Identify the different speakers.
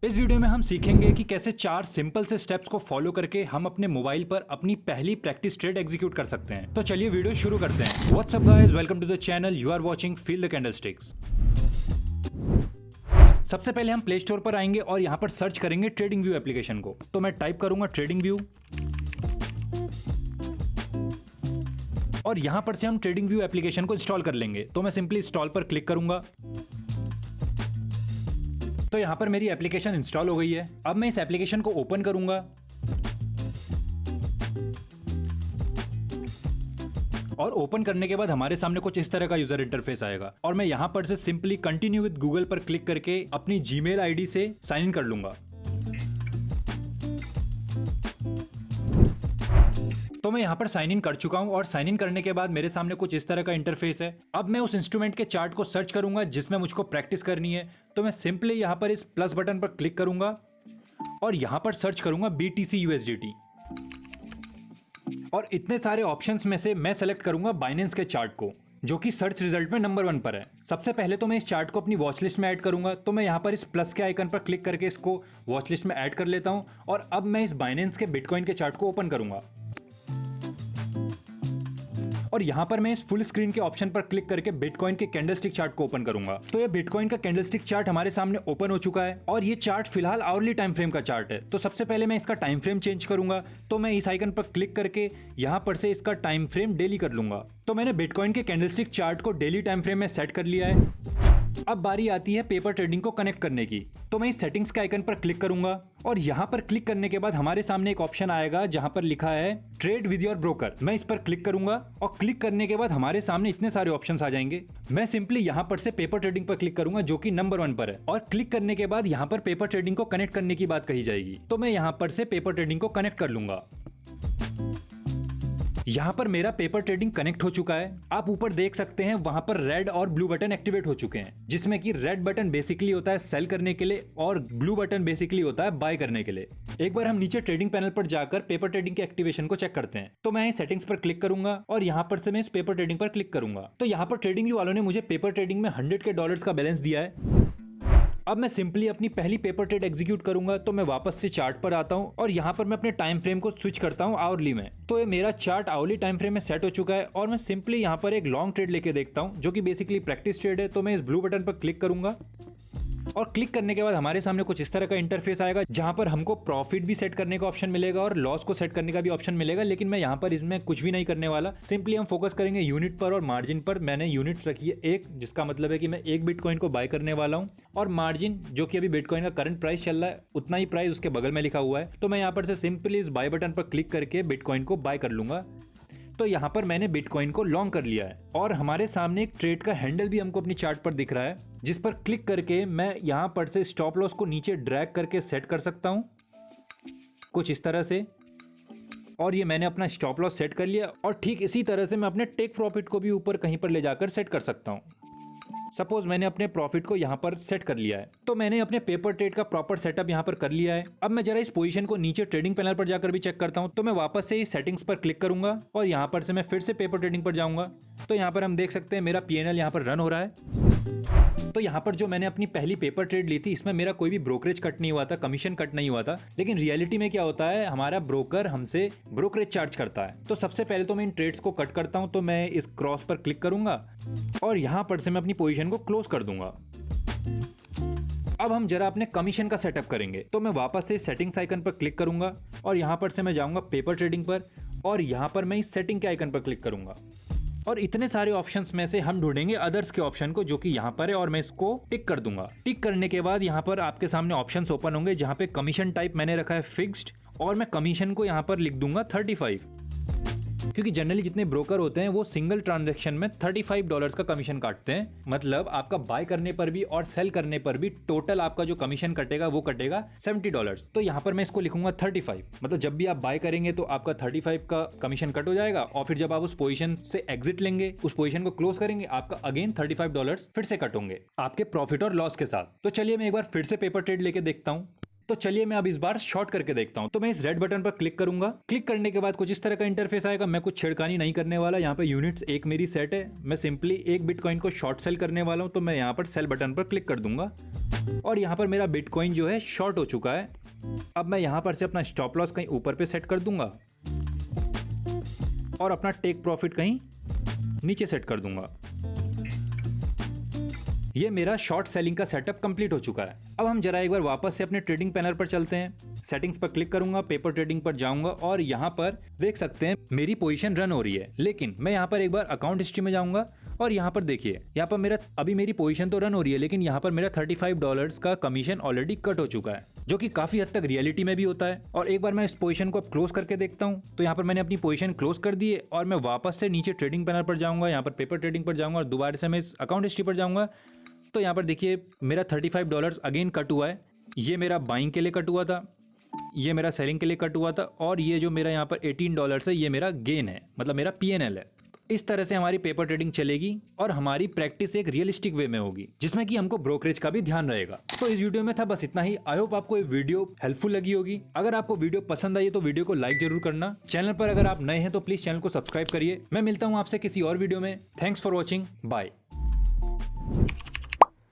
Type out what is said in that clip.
Speaker 1: इस वीडियो में हम सीखेंगे कि कैसे 4 सिंपल से स्टेप्स को फॉलो करके हम अपने मोबाइल पर अपनी पहली प्रैक्टिस ट्रेड एग्जीक्यूट कर सकते हैं। तो चलिए वीडियो शुरू करते हैं। What's up guys, welcome to the channel. You are watching feel the candlesticks. सबसे पहले हम प्ले स्टोर पर आएंगे और यहाँ पर सर्च करेंगे ट्रेडिंग व्यू एप्लीकेशन को। तो मैं टाइप करूंगा ट्रेडिंग व्यू और यहाँ पर से हम ट्रेडिंग व्यू एप्लीकेशन को इंस्टॉल कर लेंगे। तो मैं सिंपली इंस्टॉल पर क्लिक करूंगा। तो यहाँ पर मेरी एप्लीकेशन इंस्टॉल हो गई है। अब मैं इस एप्लीकेशन को ओपन करूंगा और ओपन करने के बाद हमारे सामने कुछ इस तरह का यूजर इंटरफेस आएगा और मैं यहाँ पर से सिंपली कंटिन्यू विद गूगल पर क्लिक करके अपनी जीमेल आईडी से साइन इन कर लूंगा। तो मैं यहाँ पर साइन इन कर चुका हूँ और साइन इन करने के बाद मेरे सामने कुछ इस तरह का इंटरफेस है। अब मैं उस इंस्ट्रूमेंट के चार्ट को सर्च करूंगा जिसमें मुझको प्रैक्टिस करनी है। तो मैं सिंपली यहाँ पर इस प्लस बटन पर क्लिक करूंगा और यहाँ पर सर्च करूंगा BTC USDT और इतने सारे ऑप्शंस में से मैं सेलेक्ट करूंगा बाइनेंस के चार्ट को, जो कि सर्च रिजल्ट में नंबर 1 पर है। सबसे पहले तो मैं इस चार्ट को अपनी वॉच लिस्ट में ऐड करूंगा। तो मैं यहाँ पर इस प्लस के आइकन पर क्लिक करके इसको वॉच लिस्ट में ऐड कर लेता हूँ और अब मैं इस बाइनेंस के बिटकॉइन के चार्ट को ओपन करूंगा और यहाँ पर मैं इस फुल स्क्रीन के ऑप्शन पर क्लिक करके बिटकॉइन के कैंडलस्टिक चार्ट को ओपन करूंगा। तो ये बिटकॉइन का कैंडलस्टिक चार्ट हमारे सामने ओपन हो चुका है और ये चार्ट फिलहाल आवरली टाइम फ्रेम का चार्ट है। तो सबसे पहले मैं इसका टाइम फ्रेम चेंज करूंगा। तो मैं इस आइकन पर क्लिक करके यहाँ पर से इसका टाइम फ्रेम डेली कर लूंगा। तो मैंने बिटकॉइन के कैंडलस्टिक चार्ट को डेली टाइम फ्रेम में सेट कर लिया है। अब बारी आती है पेपर ट्रेडिंग को कनेक्ट करने की। तो मैं इस सेटिंग्स के आइकन पर क्लिक करूंगा और यहाँ पर क्लिक करने के बाद हमारे सामने एक ऑप्शन आएगा जहां पर लिखा है ट्रेड विद योर ब्रोकर। मैं इस पर क्लिक करूंगा और क्लिक करने के बाद हमारे सामने इतने सारे ऑप्शंस आ जाएंगे। मैं सिंपली यहाँ पर से पेपर ट्रेडिंग पर क्लिक करूंगा जो कि नंबर 1 पर है और क्लिक करने के बाद यहाँ पर पेपर ट्रेडिंग को कनेक्ट करने की बात कही जाएगी। तो मैं यहाँ पर से पेपर ट्रेडिंग को कनेक्ट कर लूंगा। यहाँ पर मेरा पेपर ट्रेडिंग कनेक्ट हो चुका है। आप ऊपर देख सकते हैं वहां पर रेड और ब्लू बटन एक्टिवेट हो चुके हैं, जिसमें कि रेड बटन बेसिकली होता है सेल करने के लिए और ब्लू बटन बेसिकली होता है बाय करने के लिए। एक बार हम नीचे ट्रेडिंग पैनल पर जाकर पेपर ट्रेडिंग के एक्टिवेशन को चेक करते हैं। तो मैं सेटिंग्स पर क्लिक करूंगा और यहाँ पर से मैं इस पेपर ट्रेडिंग पर क्लिक करूंगा। तो यहाँ पर ट्रेडिंग वालों ने मुझे पेपर ट्रेडिंग में $100 का बैलेंस दिया है। अब मैं सिंपली अपनी पहली पेपर ट्रेड एग्जीक्यूट करूंगा। तो मैं वापस से चार्ट पर आता हूं और यहां पर मैं अपने टाइम फ्रेम को स्विच करता हूं आवरली में। तो ये मेरा चार्ट आवरली टाइम फ्रेम में सेट हो चुका है और मैं सिंपली यहां पर एक लॉन्ग ट्रेड लेके देखता हूं जो कि बेसिकली प्रैक्टिस ट्रेड है। तो मैं इस ब्लू बटन पर क्लिक करूंगा और क्लिक करने के बाद हमारे सामने कुछ इस तरह का इंटरफेस आएगा जहां पर हमको प्रॉफिट भी सेट करने का ऑप्शन मिलेगा और लॉस को सेट करने का भी ऑप्शन मिलेगा। लेकिन मैं यहां पर इसमें कुछ भी नहीं करने वाला। सिंपली हम फोकस करेंगे यूनिट पर और मार्जिन पर। मैंने यूनिट रखी है 1, जिसका मतलब है कि मैं 1 बिटकॉइन को बाय करने वाला हूं और मार्जिन जो कि अभी बिटकॉइन का करंट प्राइस चल रहा है उतना ही प्राइस उसके बगल में लिखा हुआ है। तो मैं यहाँ पर से सिंपली इस बाय बटन पर क्लिक करके बिटकॉइन को बाय कर लूंगा। तो यहाँ पर मैंने बिटकॉइन को लॉन्ग कर लिया है और हमारे सामने एक ट्रेड का हैंडल भी हमको अपनी चार्ट पर दिख रहा है, जिस पर क्लिक करके मैं यहाँ पर से स्टॉप लॉस को नीचे ड्रैग करके सेट कर सकता हूँ कुछ इस तरह से। और ये मैंने अपना स्टॉप लॉस सेट कर लिया और ठीक इसी तरह से मैं अपने टेक प्रॉफिट को भी ऊपर कहीं पर ले जाकर सेट कर सकता हूँ। सपोज मैंने अपने प्रॉफिट को यहाँ पर सेट कर लिया है। तो मैंने अपने पेपर ट्रेड का प्रॉपर सेटअप यहाँ पर कर लिया है। अब मैं जरा इस पोजीशन को नीचे ट्रेडिंग पैनल पर जाकर भी चेक करता हूँ। तो मैं वापस से इस सेटिंग्स पर क्लिक करूंगा और यहाँ पर से मैं फिर से पेपर ट्रेडिंग पर जाऊंगा। तो यहाँ पर हम देख सकते हैं मेरा PNL यहाँ पर रन हो रहा है। तो यहाँ पर जो मैंने अपनी पहली पेपर ट्रेड ली थी इसमें मेरा कोई भी ब्रोकरेज कट नहीं हुआ था, कमीशन कट नहीं हुआ था। लेकिन रियलिटी में क्या होता है, हमारा ब्रोकर हमसे ब्रोकरेज चार्ज करता है। तो सबसे पहले तो मैं इन ट्रेड्स को कट करता हूँ। तो मैं इस क्रॉस पर क्लिक करूंगा और यहाँ पर से मैं अपनी पोजीशन को क्लोज कर दूंगा। अब हम जरा अपने कमीशन का सेटअप करेंगे। तो मैं वापस से सेटिंग्स आइकन पर क्लिक करूंगा और यहाँ पर से मैं जाऊंगा पेपर ट्रेडिंग पर और यहाँ पर मैं इस सेटिंग के आइकन पर क्लिक करूंगा और इतने सारे ऑप्शंस में से हम ढूंढेंगे अदर्स के ऑप्शन को जो कि यहाँ पर है और मैं इसको टिक कर दूंगा। टिक करने के बाद यहाँ पर आपके सामने ऑप्शंस ओपन होंगे जहाँ पे कमीशन टाइप मैंने रखा है फिक्स्ड और मैं कमीशन को यहाँ पर लिख दूंगा 35, क्योंकि जनरली जितने ब्रोकर होते हैं वो सिंगल ट्रांजैक्शन में $35 का कमीशन काटते हैं। मतलब आपका बाय करने पर भी और सेल करने पर भी टोटल आपका जो कमीशन कटेगा वो कटेगा $70। तो यहाँ पर मैं इसको लिखूंगा 35। मतलब जब भी आप बाय करेंगे तो आपका 35 का कमीशन कट हो जाएगा और फिर जब आप उस पोजीशन से एग्जिट लेंगे, उस पोजीशन को क्लोज करेंगे, आपका अगेन $35 फिर से कट होंगे आपके प्रॉफिट और लॉस के साथ। तो चलिए मैं एक बार फिर से पेपर ट्रेड लेके देखता हूँ। तो चलिए मैं अब इस बार शॉर्ट करके देखता हूं। तो मैं इस रेड बटन पर क्लिक करूंगा। क्लिक करने के बाद कुछ इस तरह का इंटरफेस आएगा। मैं कुछ छेड़खानी नहीं करने वाला। यहाँ पे यूनिट्स एक मेरी सेट है। मैं सिंपली एक बिटकॉइन को शॉर्ट सेल करने वाला हूं, तो मैं यहाँ पर सेल बटन पर क्लिक कर दूंगा और यहाँ पर मेरा बिटकॉइन जो है शॉर्ट हो चुका है। अब मैं यहाँ पर से अपना स्टॉप लॉस कहीं ऊपर पे सेट कर दूंगा और अपना टेक प्रॉफिट कहीं नीचे सेट कर दूंगा। ये मेरा शॉर्ट सेलिंग का सेटअप कंप्लीट हो चुका है। अब हम जरा एक बार वापस से अपने ट्रेडिंग पैनल पर चलते हैं। सेटिंग्स पर क्लिक करूंगा, पेपर ट्रेडिंग पर जाऊंगा और यहाँ पर देख सकते हैं मेरी पोजीशन रन हो रही है। लेकिन मैं यहाँ पर एक बार अकाउंट हिस्ट्री में जाऊंगा और यहाँ पर देखिए, यहाँ पर मेरा अभी मेरी पोजीशन तो रन हो रही है, लेकिन यहाँ पर मेरा $35 का कमीशन ऑलरेडी कट हो चुका है, जो कि काफी हद तक रियलिटी में भी होता है। और एक बार मैं इस पोजीशन को क्लोज करके देखता हूँ। तो यहाँ पर मैंने अपनी पोजीशन क्लोज कर दी है और मैं वापस से नीचे ट्रेडिंग पैनल पर जाऊंगा, यहाँ पर पेपर ट्रेडिंग पर जाऊंगा और दोबारा से मैं इस अकाउंट हिस्ट्री पर जाऊंगा। तो यहाँ पर देखिए मेरा $35 अगेन कट हुआ है। ये मेरा बाइंग के लिए कट हुआ था, ये मेरा सेलिंग के लिए कट हुआ था और ये जो मेरा यहाँ पर $18 है ये मेरा गेन है, मतलब मेरा PNL है। इस तरह से हमारी पेपर ट्रेडिंग चलेगी और हमारी प्रैक्टिस एक रियलिस्टिक वे में होगी, जिसमें कि हमको ब्रोकरेज का भी ध्यान रहेगा। तो इस वीडियो में था बस इतना ही। आई होप आपको ये वीडियो हेल्पफुल लगी होगी। अगर आपको वीडियो पसंद आई तो वीडियो को लाइक जरूर करना। चैनल पर अगर आप नए हैं तो प्लीज चैनल को सब्सक्राइब करिए। मैं मिलता हूँ आपसे किसी और वीडियो में। Thanks for watching, bye.